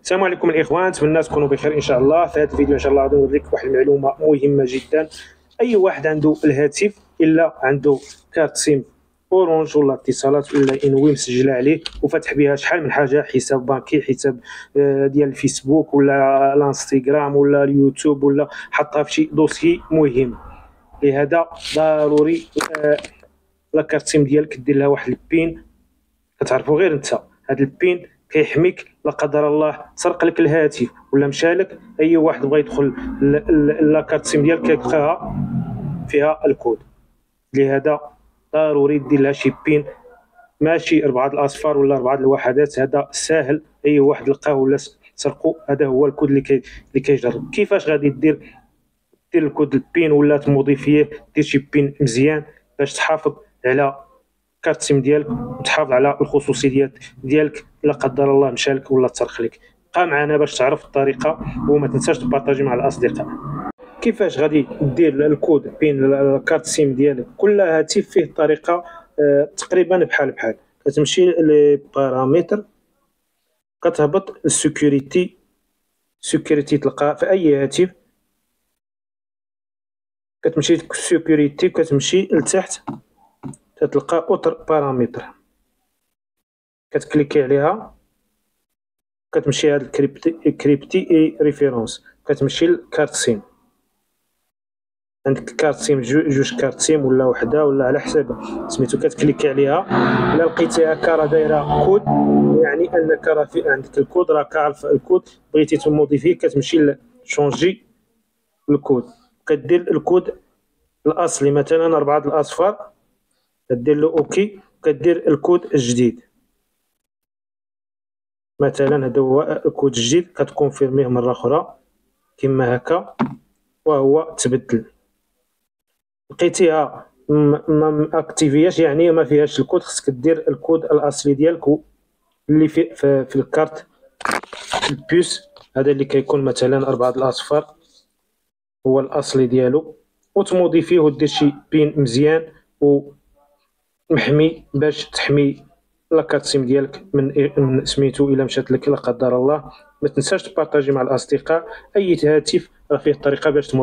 السلام عليكم الاخوان، نتمنى تكونوا بخير ان شاء الله. في هذا الفيديو ان شاء الله غادي نوريك واحد المعلومه مهمه جدا. اي واحد عنده الهاتف الا عنده كارت سيم اورانج ولا اتصالات ولا انوي مسجله عليه وفتح بها شحال من حاجه، حساب بانكي، حساب ديال الفيسبوك ولا الانستغرام ولا اليوتيوب، ولا حطها في شي دوسي مهم. لهذا ضروري لا كارت سيم ديالك دير لها واحد البين كتعرفو غير انت. هذا البين كيحميك لا قدر الله سرق لك الهاتف ولا مشالك، اي واحد بغى يدخل لاكارت سيم ديالك كيلقاها فيها الكود. لهذا ضروري دير لها شي بين، ماشي 4 الاصفار ولا 4 الوحدات، هذا ساهل اي واحد لقاه ولا سرقو. هذا هو الكود اللي كيجرب. كيفاش غادي دير الكود البين ولا تموديفيه؟ دير شي بين مزيان باش تحافظ على كارت سيم ديالك وتحافظ على الخصوصيات ديالك لا قدر الله مشالك ولا تسرق لك. بقى معنا باش تعرف الطريقه وما تنساش تبارطاجي مع الاصدقاء. كيفاش غادي دير الكود بين الكارت سيم ديالك؟ كل هاتف فيه طريقه تقريبا بحال. كتمشي للبارامتر، كتهبط السيكوريتي تلقى في اي هاتف، كتمشي للسيكوريتي، كتمشي لتحت تتلقى اوتر بارامتر، كتكليكي عليها، كتمشي هاد الكريبتي اي ريفيرونس، كتمشي لكارت سيم. عندك كارت سيم جوج كارت سيم ولا وحده ولا على حساب سميتو، كتكليكي عليها. الا لقيتيها هكا راه دايره كود، يعني انك راه في عندك الكود، راك عارف الكود، بغيتي تموديفيه كتمشي لشونجي الكود، كدير الكود الاصلي مثلا 4 الاصفار، كدير له اوكي، كدير الكود الجديد مثلا. هذا هو الكود الجديد، كتكونفيرميه مره اخرى كما هكا وهو تبدل. لقيتيها ما اكتيفياش يعني ما فيهاش الكود، خصك دير الكود الاصلي ديالك اللي في الكارت البوس، هذا اللي كيكون مثلا 4 الاصفار هو الاصلي ديالو، وتموديفيه ودير شي بين مزيان ومحمي باش تحمي لاكارت سيم ديالك من سميتو الا مشات لك لا قدر الله. ما تنساش تبارطاجي مع الاصدقاء. اي هاتف راه فيه طريقه باش